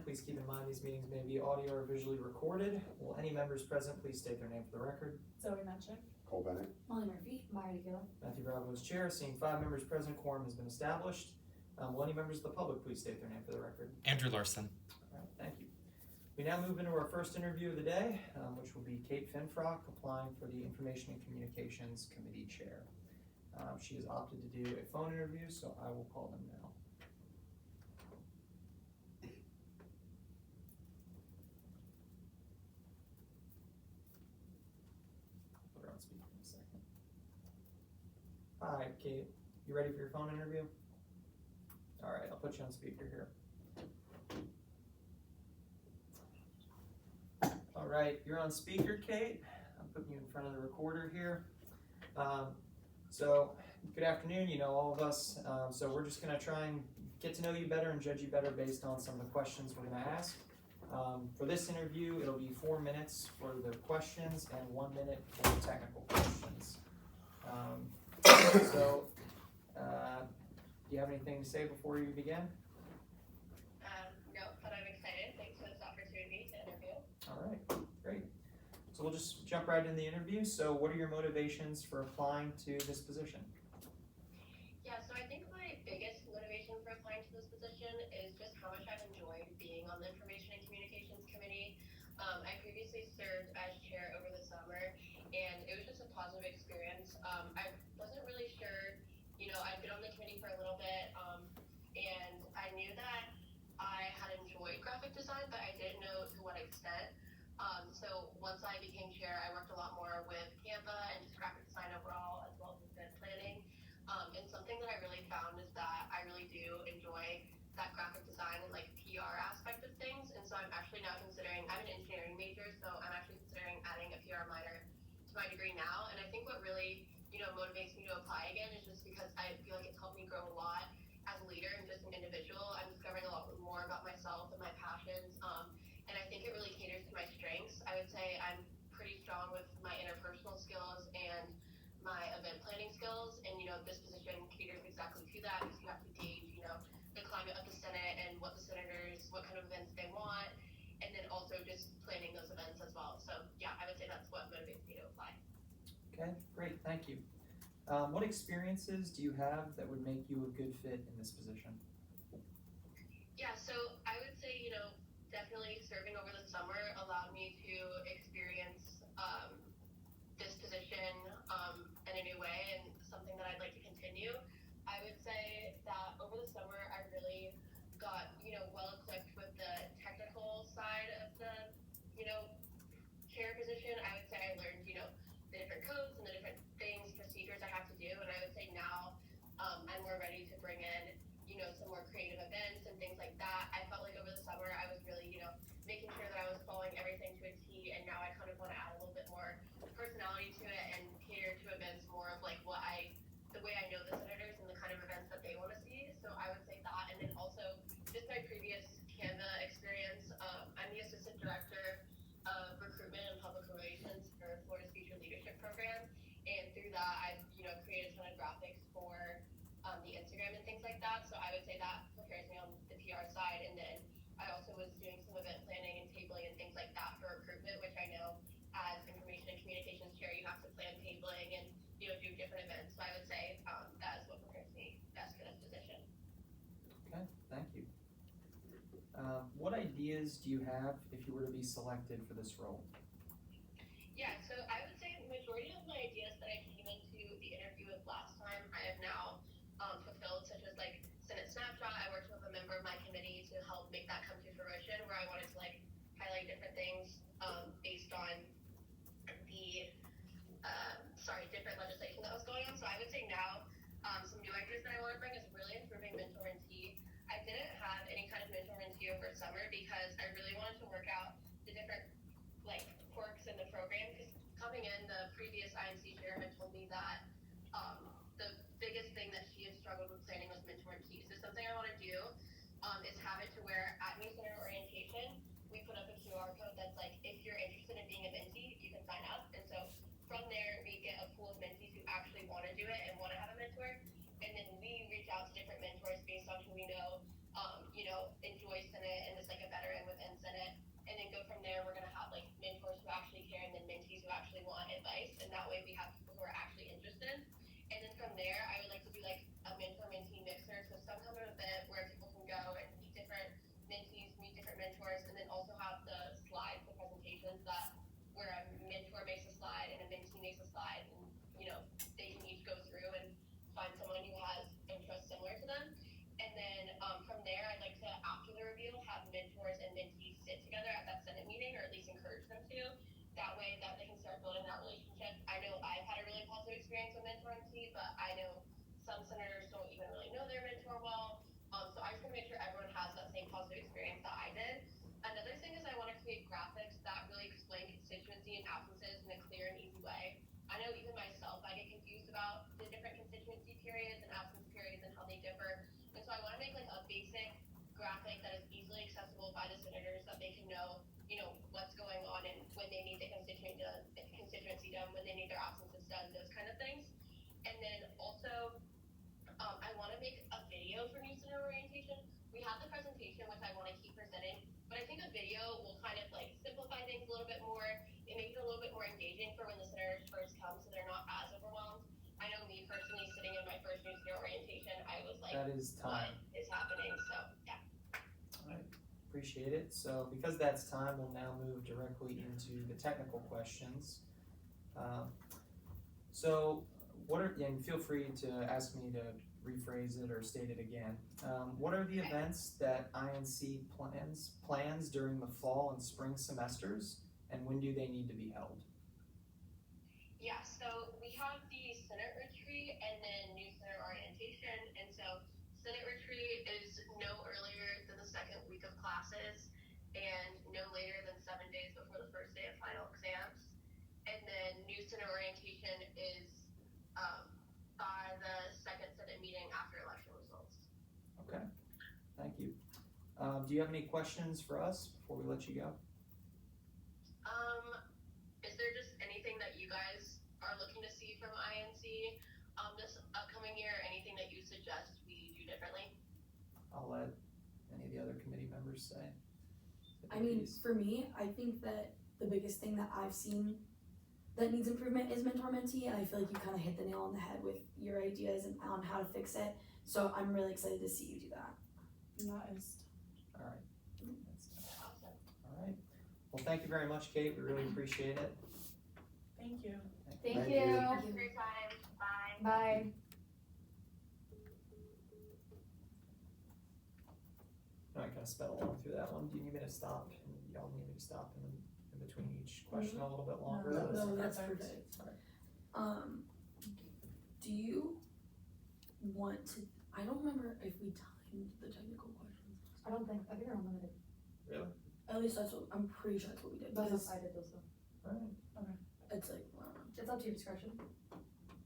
time, please keep in mind these meetings may be audio or visually recorded. Will any members present please state their name for the record? Zoe Menchik. Cole Bennett. Molly Murphy. Maya Gill. Matthew Bravo is chair. Seeing 5 members present, quorum has been established. Will any members of the public please state their name for the record? Andrew Larsen. All right, thank you. We now move into our first interview of the day, which will be Kate Finfrock applying for the Information and Communications Committee Chair. She has opted to do a phone interview, so I will call them now. Put her on speaker in a second. Hi, Kate. You ready for your phone interview? All right, I'll put you on speaker here. All right, you're on speaker, Kate. I'm putting you in front of the recorder here. So, good afternoon, you know all of us. So we're just gonna try and get to know you better and judge you better based on some of the questions we're gonna ask. For this interview, it'll be 4 minutes for the questions and 1 minute for the technical questions. Do you have anything to say before you begin? No, but I'm excited. Thanks for this opportunity to interview. All right, great. So we'll just jump right in the interview. So what are your motivations for applying to this position? Yeah, so I think my biggest motivation for applying to this position is just how much I've enjoyed being on the Information and Communications Committee. I previously served as chair over the summer, and it was just a positive experience. I wasn't really sure, I'd been on the committee for a little bit, and I knew that I had enjoyed graphic design, but I didn't know to what extent. So once I became chair, I worked a lot more with Canva and just graphic design overall, as well as event planning. And something that I really found is that I really do enjoy that graphic design and PR aspect of things. And so I'm actually now considering, I'm an engineering major, so I'm actually considering adding a PR minor to my degree now. And I think what really, motivates me to apply again is just because I feel like it's helped me grow a lot as a leader and just an individual. I'm discovering a lot more about myself and my passions. And I think it really caters to my strengths. I would say I'm pretty strong with my interpersonal skills and my event planning skills. And, this position caters exactly to that because you have to gauge, the climate of the Senate and what the senators, what kind of events they want. And then also just planning those events as well. So yeah, I would say that's what motivates me to apply. Okay, great, thank you. What experiences do you have that would make you a good fit in this position? Yeah, so I would say, definitely serving over the summer allowed me to experience this position in a new way and something that I'd like to continue. I would say that over the summer I really got, well equipped with the technical side of the, chair position. I would say I learned, the different codes and the different things, procedures I have to do, and I would say now I'm more ready to bring in, some more creative events and things like that. I felt like over the summer I was really, making sure that I was following everything to a T, and now I kind of want to add a little bit more personality to it and cater to events more of the way I know the senators and the kind of events that they want to see. So I would say that, and then also just my previous Canva experience. I'm the assistant director of recruitment and public relations for Florida's Future Leadership Program, and through that I've created a ton of graphics for the Instagram and things like that. So I would say that prepares me on the PR side, and then I also was doing some event planning and tabling and things like that for recruitment, which I know as Information and Communications Chair you have to plan tabling and do different events. So I would say that is what prepares me best for this position. Okay, thank you. What ideas do you have if you were to be selected for this role? Yeah, so I would say the majority of my ideas that I came into the interview with last time I have now fulfilled, such as Senate Snapshot. I worked with a member of my committee to help make that come to fruition, where I wanted to highlight different things based on the different legislation that was going on. So I would say now some new ideas that I want to bring is really improving mentor-mentee. I didn't have any kind of mentor-mentee over summer because I really wanted to work out the different quirks in the program, because coming in, the previous INC chair had told me that the biggest thing that she had struggled with planning was mentor-mentee. So something I want to do is have it to where at New Center orientation we put up a QR code that's if you're interested in being a mentee, you can sign up. And so from there we get a pool of mentees who actually want to do it and want to have a mentor, and then we reach out to different mentors based on who we know enjoy Senate and is a veteran there, I would like to do like a mentor-mentee mixer. So some kind of event where people can go and meet different mentees, meet different mentors, and then also have the slides, the presentations that where a mentor makes a slide and a mentee makes a slide, and they can each go through and find someone who has interests similar to them. And then from there, I'd like to, after the review, have mentors and mentees sit together at that Senate meeting, or at least encourage them to. That way that they can start building that relationship. I know I've had a really positive experience with mentor mentee, but I know some senators don't even really know their mentor well. So I just want to make sure everyone has that same positive experience that I did. Another thing is I want to create graphics that really explain constituency and absences in a clear and easy way. I know even myself, I get confused about the different constituency periods and absence periods and how they differ. And so I want to make like a basic graphic that is easily accessible by the senators, that they can know, what's going on and when they need the constituency done, when they need their absences done, those kind of things. And then also, I want to make a video for new senator orientation. We have the presentation, which I want to keep presenting, but I think a video will kind of like simplify things a little bit more and make it a little bit more engaging for when the senators first come, so they're not as overwhelmed. I know me personally, sitting in my first new senator orientation, I was like, That is time. what is happening? So yeah. All right, appreciate it. So because that's time, we'll now move directly into the technical questions. And feel free to ask me to rephrase it or state it again. What are the events that INC plans during the fall and spring semesters, and when do they need to be held? Yeah, so we have the Senate retreat and then new Senate orientation. And so Senate retreat is no earlier than the second week of classes and no later than 7 days before the first day of final exams. And then new Senate orientation is by the second Senate meeting after election results. Okay, thank you. Do you have any questions for us before we let you go? Is there just anything that you guys are looking to see from INC this upcoming year? Anything that you suggest we do differently? I'll let any of the other committee members say. I mean, for me, I think that the biggest thing that I've seen that needs improvement is mentor-mentee, and I feel like you kind of hit the nail on the head with your ideas and on how to fix it. So I'm really excited to see you do that. Nice. All right. Awesome. All right. Well, thank you very much, Kate. We really appreciate it. Thank you. Thank Thank you. you. Thank you for your time. Bye. Bye. I kind of sped along through that one. Do you need me to stop? Y'all need me to stop in between each question a little bit longer? No, that's Perfect. perfect. Alright. Do you want to, I don't remember if we timed the technical questions. I think they're unlimited. Really? At least that's what, I'm pretty sure that's what we did. That's because what I did those though. Alright. It's like, It's up to your discretion.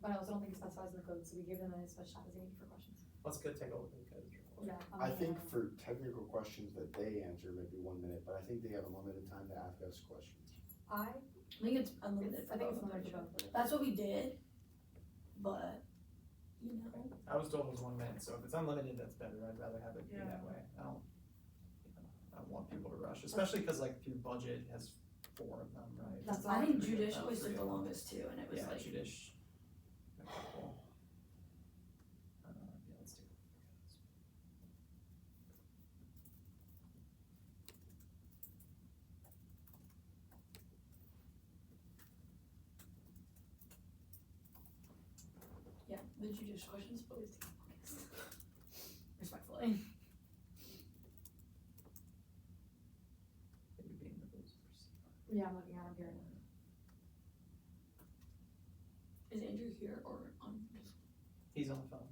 But I also don't think it specifies in the code, so we give them as much time as they need for questions. Let's go take a look at the code. Yeah. I think for technical questions that they answer, maybe 1 minute, but I think they have a limited time to ask us questions. I think it's unlimited. I think it's for both, I'm unlimited pretty for sure. both. That's what we did, but, you know. I was told it was 1 minute, so if it's unlimited, that's better. I'd rather have it be Yeah. that way. I don't want people to rush, especially because like through budget has 4 of them, right? That's I think Three of judicial them, was three the of them. longest too, and it was Yeah, like, Judish. Okay, cool. Yeah, let's take a look at this. yeah, the judicial questions always take the longest. Respectfully. Maybe being the rules of procedure. Yeah, I'm looking at them here. Is Andrew here or on just? He's on the phone.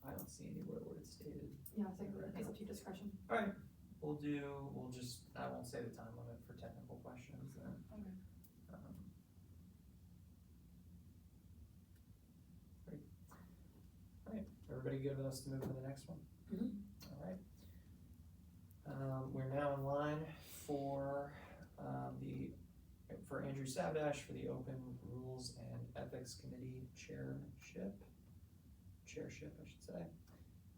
I don't see anywhere where it's stated. Yeah, it's like, it's up to your discretion. Alright, I won't say the time limit for technical questions then. Okay. Great. Alright, everybody good with us to move to the next one? Alright. We're now in line for, for Andrew Savdash for the Open Rules and Ethics Committee chairship, I should say.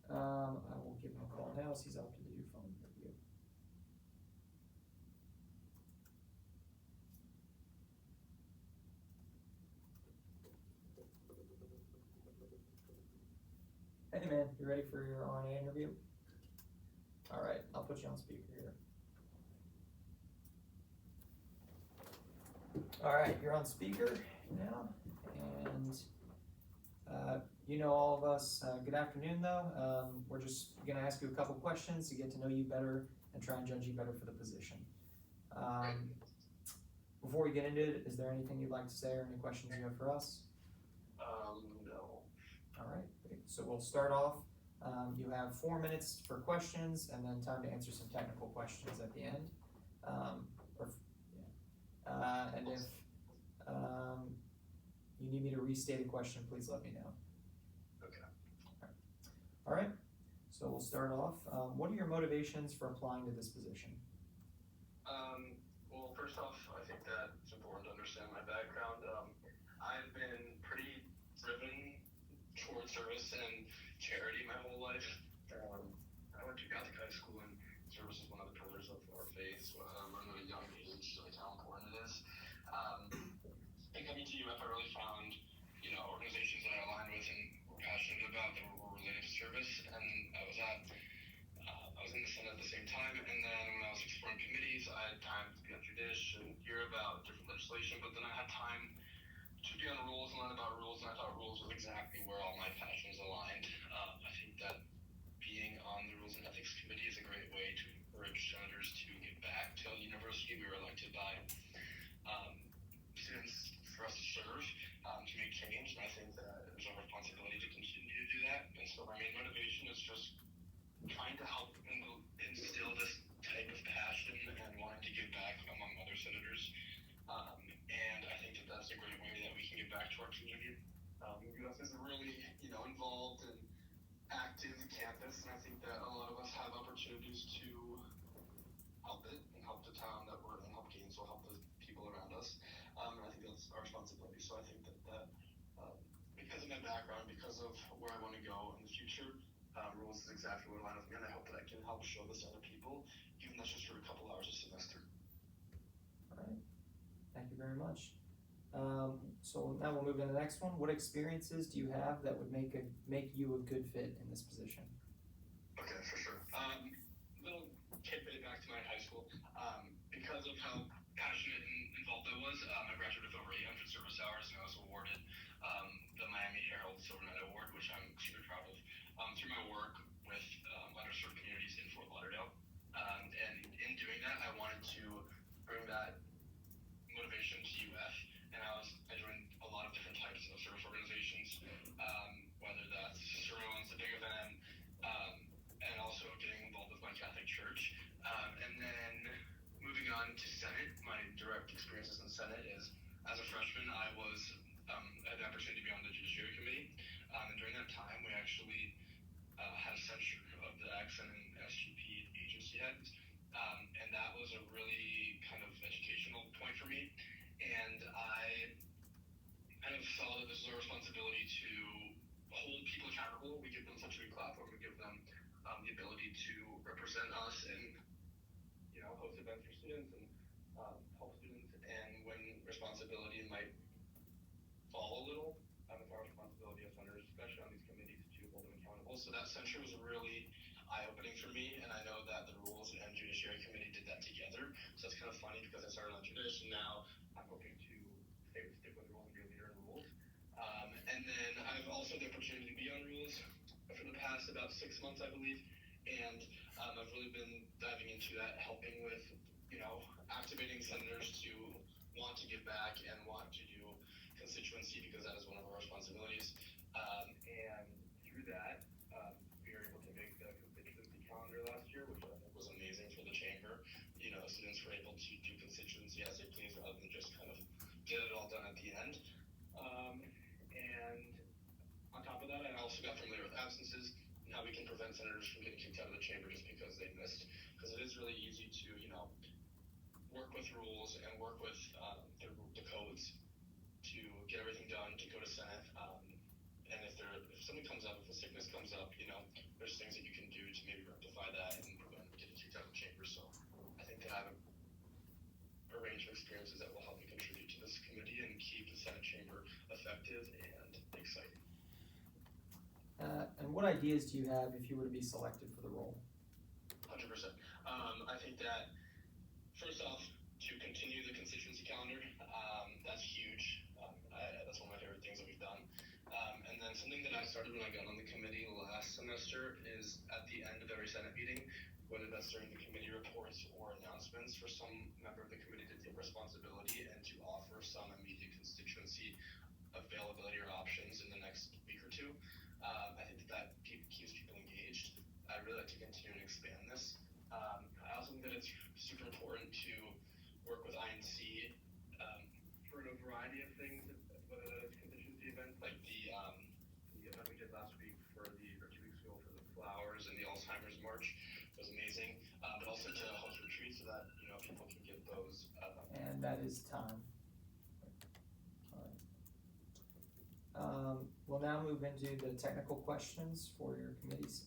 I will give him a call now as he's up to do phone interview. Hey man, you ready for your RNA interview? Alright, I'll put you on speaker here. Alright, you're on speaker now, and you know all of us. Good afternoon though. We're just gonna ask you a couple questions to get to know you better and try and judge you better for the position. Before we get into it, is there anything you'd like to say or any questions you have for us? No. Alright, great. So we'll start off. You have 4 minutes for questions and then time to answer some technical questions at the end. And if you need me to restate a question, please let me know. Okay. Alright, so we'll start off. What are your motivations for applying to this position? Well, first off, I think that it's important to understand my background. I've been pretty driven towards service and charity my whole life. I went to Catholic high school, and service is one of the pillars of our faith. Learned at a young age like how important it is. And coming to UF, I really found, organizations that I aligned with and were passionate about that were related to service. And I was in the Senate at the same time. And then when I was exploring committees, I had time to be on Judiciary and hear about different legislation. But then I had time to be on rules and learn about rules. And I thought rules was exactly where all my passions aligned. I think that being on the Rules and Ethics Committee is a great way to encourage senators to give back to the university. We were elected by students for us to serve, to make change, and I think that there's a responsibility to continue to do that. And so my main motivation is just trying to help instill this type of passion and wanting to give back among other senators. And I think that that's a great way that we can give back to our community. UF is a really, involved and active campus, and I think that a lot of us have opportunities to help it and help the town that we're in, help Gainesville, help the people around us. And I think that's our responsibility. So I think that because of my background, because of where I want to go in the future, rules is exactly what aligns with me, and I hope that I can help show this to other people, even if that's just for a couple hours a semester. All right, thank you very much. So now we'll move to the next one. What experiences do you have that would make you a good fit in this position? Okay, for sure. Little tidbit back to my high school. Because of how passionate and involved I was, I graduated with over 800 service hours, and I was awarded the Miami Herald Silver Knight Award, which I'm super proud of, through my work with underserved communities in Fort Lauderdale. And in doing that, I wanted to bring that motivation to UF, and I joined a lot of different types of service organizations, whether that's Sirloin's a big event, and also getting involved with my Catholic church. And then moving on to Senate, my direct experiences in the Senate is, as a freshman, I had the opportunity to be on the Judiciary Committee, and during that time, we actually had a censure of the Accent and SGP agency heads, and that was a really kind of educational point for me, and I kind of saw that this is our responsibility to hold people accountable. We give them such a good platform, we give them the ability to represent us and host events for students and help students, and when responsibility might fall a little, it's our responsibility as senators, especially on these committees, to hold them accountable. So that censure was really eye-opening for me, and I know that the Rules and Judiciary Committee did that together. So it's kind of funny because I started on Judiciary, and now I'm hoping to stick with Rules and be a leader in Rules. And then I've also had the opportunity to be on Rules for the past about 6 months, I believe, and I've really been diving into that, helping with, activating senators to want to give back and want to do constituency, because that is one of our responsibilities. And through that, we were able to make the constituency calendar last year, which I think was amazing for the chamber. Students were able to do constituency as they please rather than just kind of get it all done at the end. And on top of that, I also got familiar with absences, how we can prevent senators from getting kicked out of the chamber just because they missed. Because it is really easy to, work with rules and work with the codes to get everything done, to go to Senate. And if something comes up, if a sickness comes up, there's things that you can do to maybe rectify that and prevent getting kicked out of the chamber. So I think that I have a range of experiences that will help me contribute to this committee and keep the Senate chamber effective and exciting. And what ideas do you have if you were to be selected for the role? 100%. I think that first off, to continue the constituency calendar, that's huge. That's one of my favorite things that we've done. And then something that I started when I got on the committee last semester is at the end of every Senate meeting, whether that's during the committee reports or announcements, for some member of the committee to take responsibility and to offer some immediate constituency availability or options in the next week or two. I think that keeps people engaged. I'd really like to continue and expand this. I also think that it's super important to work with INC for a variety of things, whether that is constituency events, like the event we did last week or 2 weeks ago for the flowers and the Alzheimer's March was amazing, but also to host retreats so that people can get those. And that is time. All right. We'll now move into the technical questions for your committees.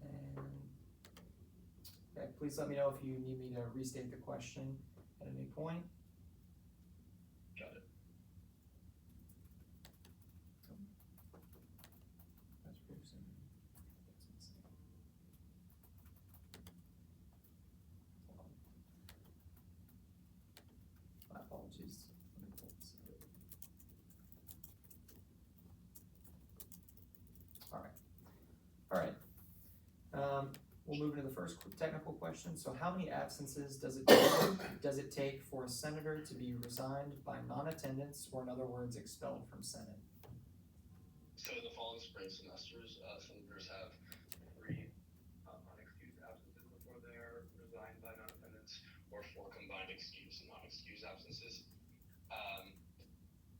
And okay, please let me know if you need me to restate the question at any point. Got it. That's pretty simple. My apologies. Let me pull this up. All right. We'll move into the first technical question. So how many absences does it take for a senator to be resigned by non-attendance, or in other words, expelled from Senate? So in the fall and spring semesters, senators have 3 unexcused absences before they're resigned by non-attendance, or 4 combined excused and non-excused absences.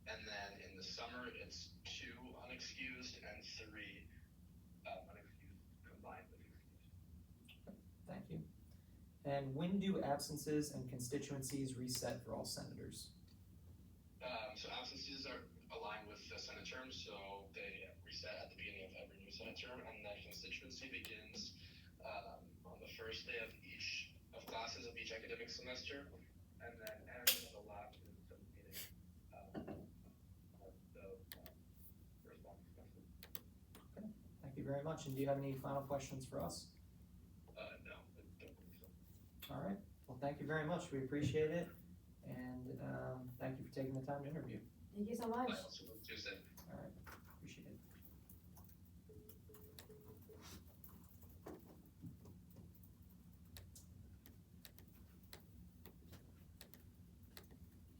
And then in the summer, it's 2 unexcused and 3 unexcused combined with excused. Thank you. And when do absences and constituencies reset for all senators? So absences are aligned with the Senate term, so they reset at the beginning of every new Senate term, and the constituency begins on the first day of each classes of each academic semester, and then ends on the last meeting of the corresponding semester. Okay. Thank you very much. And do you have any final questions for us? No, I don't believe so. All right. Well, thank you very much. We appreciate it. And thank you for taking the time to interview. Thank you so much. Bye, also Tuesday. All right. Appreciate it.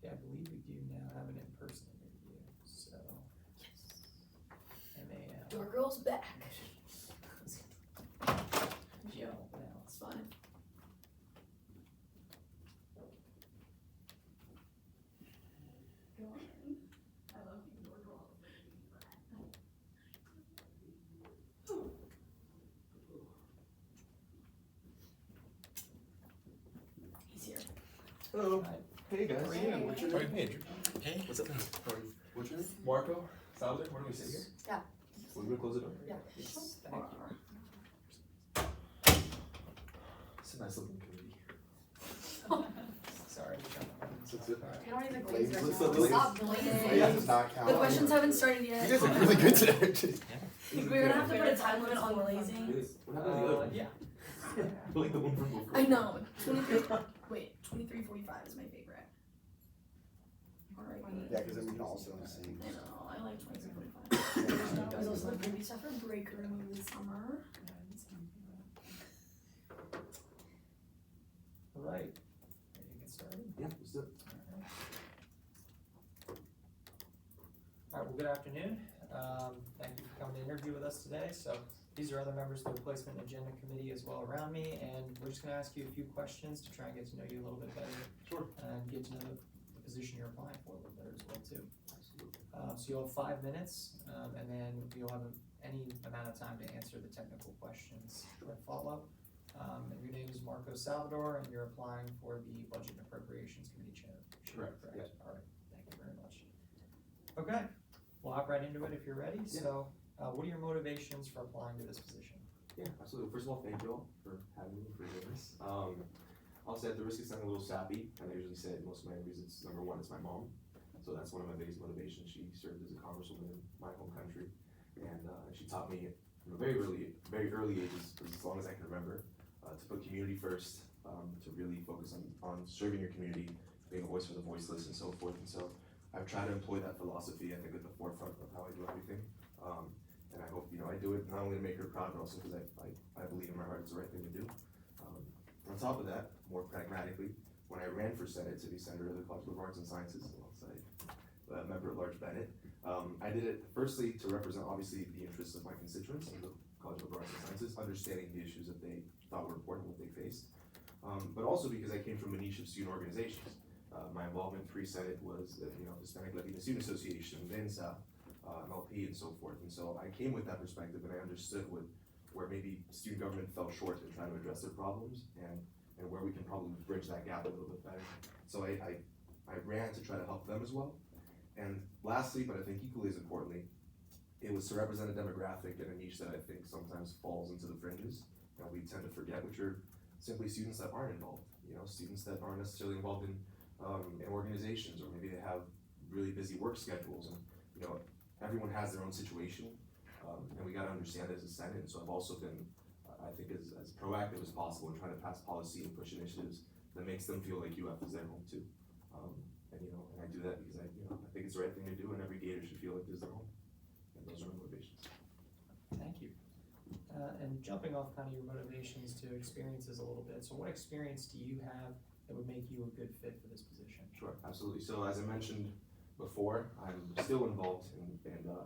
Okay, I believe we do now have an in-person interview. So, MAL. Door girl's back. Yeah, now. It's fine. He's here. Hello. Hi. Hey guys. How are you? What's your name? Andrew. Hey, What's up? How are you? What's your name? Marco. Salzer. Where do we sit here? Yeah. We're gonna close the door. Yeah. Yes, thank you. It's a nice looking committee. Sorry. So it's good. All right. I don't even Ladies, glaze let's right now. ladies. Stop glazing. Ladies does not count. The questions haven't started yet. You guys are really good today, actually. We're gonna have to put a time limit on glazing. Really? What happened to the other one? Yeah. I like the one from before. I know. 23:45 is my favorite. Alright. Yeah, because then we can all sit on the same. I know. I like 23:45. There was also the movie stuff for break room in the summer. All right. Ready to get started? Yeah, let's do it. All right, well, good afternoon. Thank you for coming to interview with us today. So these are other members of the Replacement Agenda Committee as well around me, and we're just gonna ask you a few questions to try and get to know you a little bit better. Sure. And get to know the position you're applying for a little better as well too. Absolutely. So you'll have 5 minutes, and then you'll have any amount of time to answer the technical questions that follow. And your name is Marco Salvador, and you're applying for the Budget and Appropriations Committee Chair. Correct, yeah. All right, thank you very much. Okay, we'll hop right into it if you're ready. Yeah. So, what are your motivations for applying to this position? Yeah, absolutely. First of all, thank you all for having me, for doing this. I'll say at the risk of sounding a little sappy, and I usually say it in most of my interviews, it's number one, it's my mom. So that's one of my biggest motivations. She served as a congresswoman in my home country, and she taught me from a very early ages, as long as I can remember, to put community first, to really focus on serving your community, being a voice for the voiceless and so forth. And so I've tried to employ that philosophy, I think, at the forefront of how I do everything. And I hope, I do it not only to make her proud, but also because I believe in my heart it's the right thing to do. On top of that, more pragmatically, when I ran for Senate to be Senator of the College of Arts and Sciences, alongside Member at Large Bennett, I did it firstly to represent, obviously, the interests of my constituents in the College of Arts and Sciences, understanding the issues that they thought were important, what they faced, but also because I came from a niche of student organizations. My involvement pre-Senate was, Hispanic Latino Student Association, VINSA, MLP, and so forth. And so I came with that perspective, and I understood where maybe student government fell short in trying to address their problems, and where we can probably bridge that gap a little bit better. So I ran to try to help them as well. And lastly, but I think equally as importantly, it was to represent a demographic and a niche that I think sometimes falls into the fringes, and we tend to forget, which are simply students that aren't involved. Students that aren't necessarily involved in organizations, or maybe they have really busy work schedules, and everyone has their own situation, and we got to understand it as a Senate. And so I've also been, I think, as proactive as possible in trying to pass policy and push initiatives that makes them feel like UF is their home too. And I do that because I think it's the right thing to do, and every Gator should feel like this is their home. And those are my motivations. Thank you. And jumping off kind of your motivations to experiences a little bit, so what experience do you have that would make you a good fit for this position? Sure, absolutely. So as I mentioned before, I'm still involved in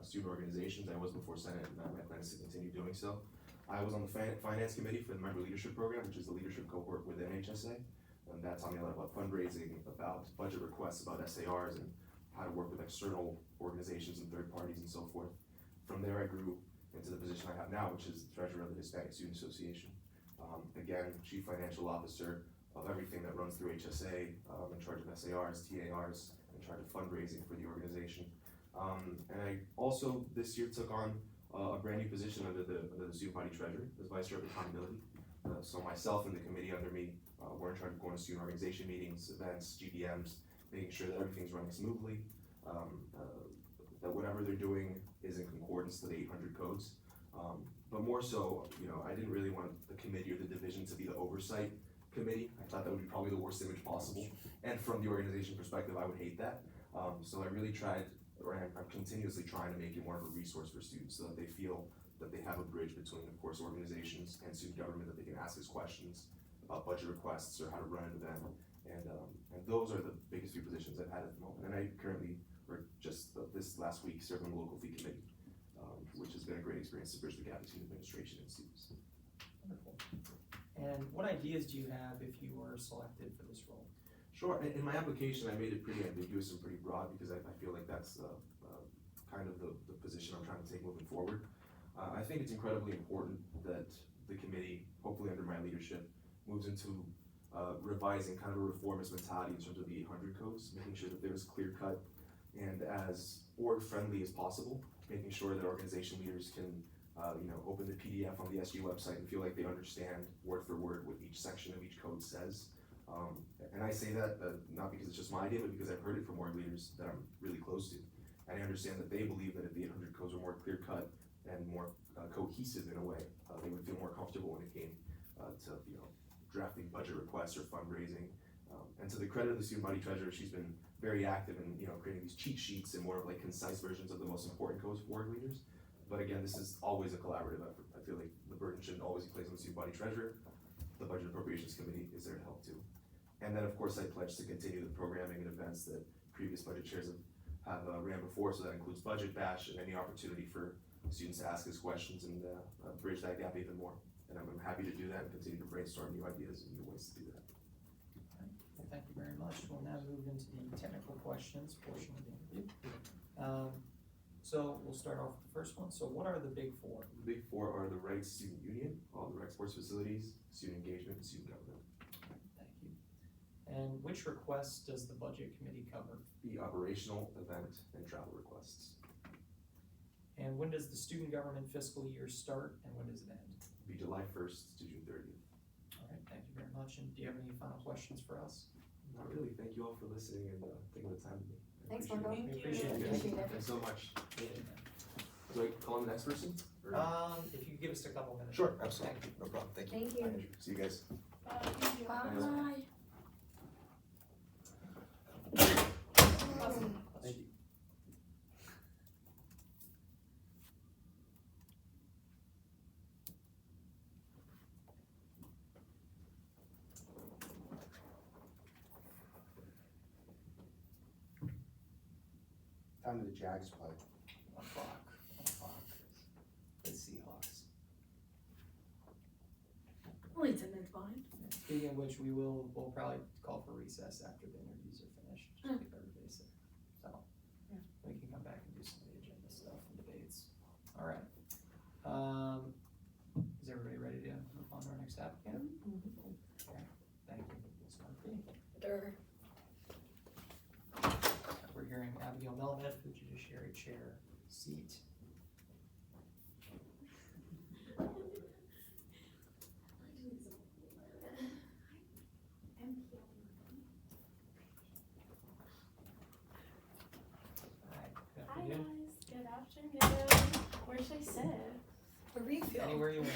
student organizations. I was before Senate, and my plan is to continue doing so. I was on the Finance Committee for the Member Leadership Program, which is the leadership cohort within HSA. And that taught me a lot about fundraising, about budget requests, about SARs, and how to work with external organizations and third parties and so forth. From there, I grew into the position I have now, which is Treasurer of the Hispanic Student Association. Again, Chief Financial Officer of everything that runs through HSA, in charge of SARs, TARs, in charge of fundraising for the organization. And I also this year took on a brand new position under the student body treasurer as Vice Chair of Accountability. So myself and the committee under me, we're in charge of going to student organization meetings, events, GDMs, making sure that everything's running smoothly, that whatever they're doing is in concordance to the 800 codes. But more so, I didn't really want the committee or the division to be the oversight committee. I thought that would be probably the worst image possible. And from the organization perspective, I would hate that. So I really tried, or I'm continuously trying to make it more of a resource for students so that they feel that they have a bridge between, of course, organizations and student government, that they can ask us questions about budget requests or how to run an event. And those are the biggest few positions I've had at the moment. And I currently, or just this last week, served on the local fee committee, which has been a great experience to bridge the gap between administration and students. Wonderful. And what ideas do you have if you were selected for this role? Sure. In my application, I made it pretty ambiguous and pretty broad because I feel like that's kind of the position I'm trying to take moving forward. I think it's incredibly important that the committee, hopefully under my leadership, moves into revising kind of a reformist mentality in terms of the 800 codes, making sure that they're as clear cut and as org friendly as possible, making sure that organization leaders can open the PDF on the SU website and feel like they understand word for word what each section of each code says. And I say that not because it's just my idea, but because I've heard it from org leaders that I'm really close to. And I understand that they believe that if the 800 codes were more clear cut and more cohesive in a way, they would feel more comfortable when it came to drafting budget requests or fundraising. And to the credit of the student body treasurer, she's been very active in creating these cheat sheets and more of like concise versions of the most important codes for org leaders. But again, this is always a collaborative effort. I feel like the burden shouldn't always be placed on the student body treasurer. The Budget and Appropriations Committee is there to help too. And then of course I pledge to continue the programming and events that previous budget chairs have ran before, so that includes Budget Bash and any opportunity for students to ask us questions and bridge that gap even more. And I'm happy to do that and continue to brainstorm new ideas and new ways to do that. Well, thank you very much. We'll now move into the technical questions portion of the interview. So we'll start off with the first one. So what are the big four? The big four are the Reg Student Union, all the Reg Sports Facilities, student engagement, and student government. Thank you. And which requests does the budget committee cover? The operational, event, and travel requests. And when does the student government fiscal year start and when does it end? Be July 1st to June 30th. All right, thank you very much. And do you have any final questions for us? Not really. Thank you all for listening and taking the time with me. I Thanks, appreciate Marco. it. We appreciate it. Appreciate it. Thanks so much. Do I call on the next person? Or- If you could give us a couple minutes. Sure, absolutely. No problem. Thank you. Thank you. Bye, Andrew. See you guys. Bye. Awesome. Thank you. Time of the Jags play. 1 o'clock. The Seahawks. Only 10 minutes behind. And speaking of which, we'll probably call for recess after the interviews are finished, just to keep everybody safe. So, we can come back and do some of the agenda stuff and debates. All right. Is everybody ready to move on to our next applicant? Okay, thank you, Ms. Murphy. We're hearing Abigail Melamed for the Judiciary Chair seat. Hi, good Hi afternoon. guys, good afternoon. Where should I sit? Wherever you feel. Anywhere you want.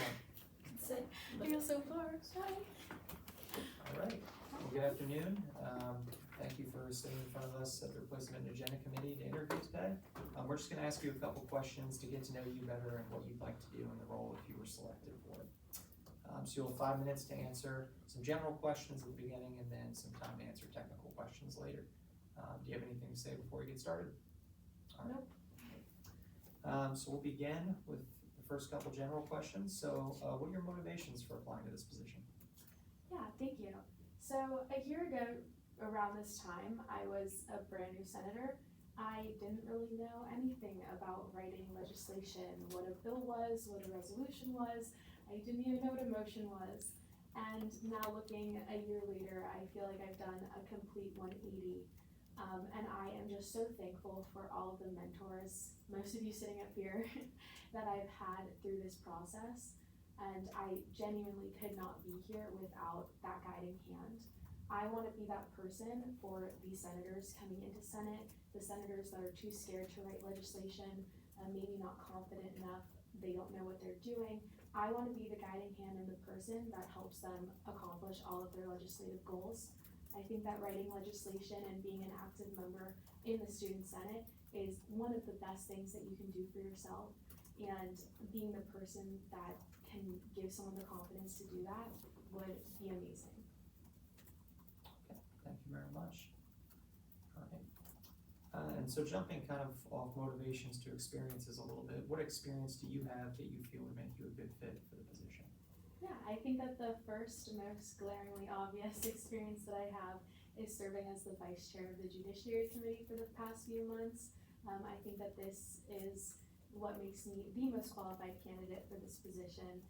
Sit. I feel so far. Hi. All right, well, good afternoon. Thank you for sitting in front of us at the Replacement Agenda Committee to interview today. We're just gonna ask you a couple questions to get to know you better and what you'd like to do in the role if you were selected for it. So you'll have 5 minutes to answer some general questions at the beginning and then some time to answer technical questions later. Do you have anything to say before we get started? All right. Nope. So we'll begin with the first couple general questions. So what are your motivations for applying to this position? Yeah, thank you. So a year ago, around this time, I was a brand new senator. I didn't really know anything about writing legislation, what a bill was, what a resolution was. I didn't even know what a motion was. And now looking a year later, I feel like I've done a complete 180. And I am just so thankful for all of the mentors, most of you sitting up here, that I've had through this process. And I genuinely could not be here without that guiding hand. I want to be that person for the senators coming into Senate, the senators that are too scared to write legislation, maybe not confident enough, they don't know what they're doing. I want to be the guiding hand and the person that helps them accomplish all of their legislative goals. I think that writing legislation and being an active member in the Student Senate is one of the best things that you can do for yourself. And being the person that can give someone the confidence to do that would be amazing. Thank you very much. All right. And so jumping kind of off motivations to experiences a little bit, what experience do you have that you feel would make you a good fit for the position? Yeah, I think that the first most glaringly obvious experience that I have is serving as the vice chair of the Judiciary Committee for the past few months. I think that this is what makes me the most qualified candidate for this position.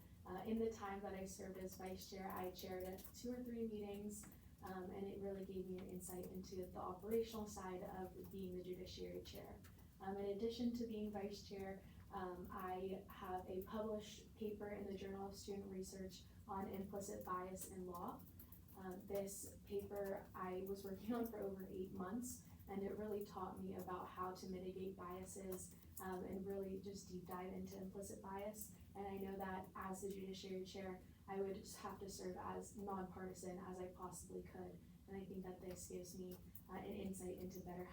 In the time that I served as vice chair, I chaired 2 or 3 meetings, and it really gave me an insight into the operational side of being the Judiciary Chair. In addition to being vice chair, I have a published paper in the Journal of Student Research on implicit bias in law. This paper I was working on for over 8 months, and it really taught me about how to mitigate biases and really just deep dive into implicit bias. And I know that as the Judiciary Chair, I would just have to serve as nonpartisan as I possibly could. And I think that this gives me an insight into better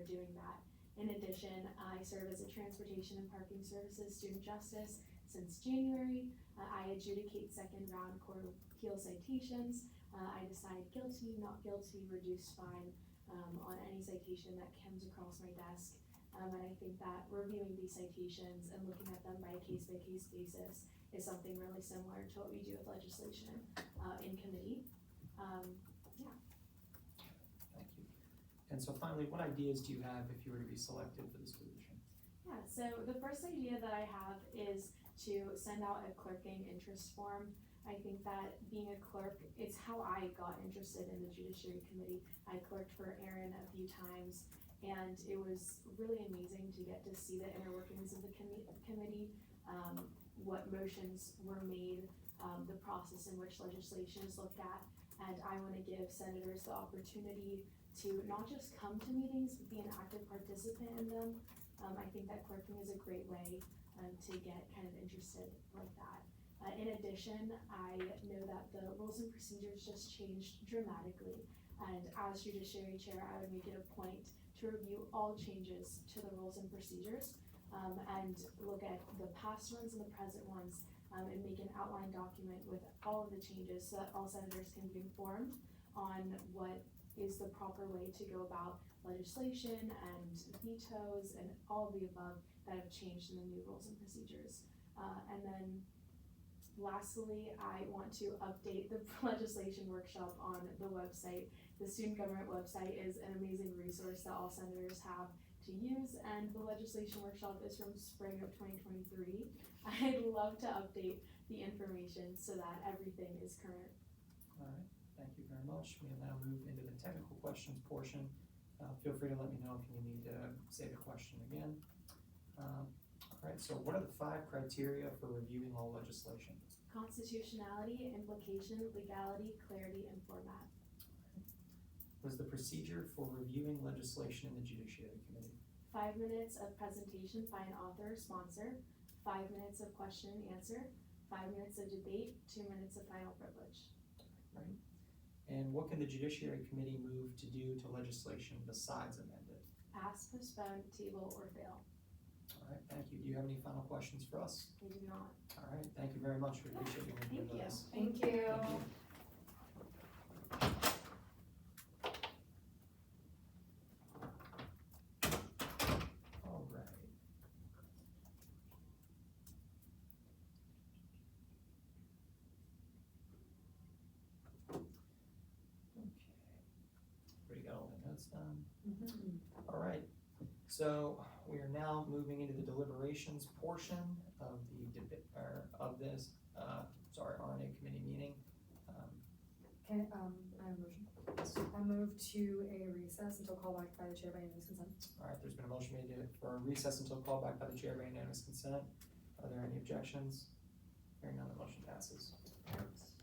doing that. In addition, I serve as a Transportation and Parking Services Student Justice since January. I adjudicate second round court of appeal citations. I decide guilty, not guilty, reduced fine on any citation that comes across my desk. And I think that reviewing these citations and looking at them by a case-by-case basis is something really similar to what we do with legislation in committee. Thank you. And so finally, what ideas do you have if you were to be selected for this position? Yeah, so the first idea that I have is to send out a clerking interest form. I think that being a clerk, it's how I got interested in the Judiciary Committee. I clerked for Aaron a few times, and it was really amazing to get to see the inner workings of the committee, what motions were made, the process in which legislation is looked at. And I want to give senators the opportunity to not just come to meetings, but be an active participant in them. I think that clerking is a great way to get kind of interested like that. In addition, I know that the rules and procedures just changed dramatically, and as Judiciary Chair, I would make it a point to review all changes to the rules and procedures, and look at the past ones and the present ones, and make an outline document with all of the changes so that all senators can be informed on what is the proper way to go about legislation and vetoes and all of the above that have changed in the new rules and procedures. And then lastly, I want to update the legislation workshop on the website. The student government website is an amazing resource that all senators have to use, and the legislation workshop is from spring of 2023. I'd love to update the information so that everything is current. All right, thank you very much. We'll now move into the technical questions portion. Feel free to let me know if you need to say the question again. All right, so what are the 5 criteria for reviewing all legislation? Constitutionality, implication, legality, clarity, and format. What is the procedure for reviewing legislation in the Judiciary Committee? 5 minutes of presentation by an author or sponsor, 5 minutes of question and answer, 5 minutes of debate, 2 minutes of final privilege. Right. And what can the Judiciary Committee move to do to legislation besides amend it? Pass, postpone, table, or fail. All right, thank you. Do you have any final questions for us? I do not. All right, thank you very much. We appreciate you being with us. Thank you. Thank you. All right. Okay. Everybody got all their notes done? All right, so we are now moving into the deliberations portion of the RNA committee meeting. Okay, I have a motion. I move to a recess until called back by the chair by unanimous consent. All right, there's been a motion made for a recess until called back by the chair by unanimous consent. Are there any objections? Hearing none, the motion passes.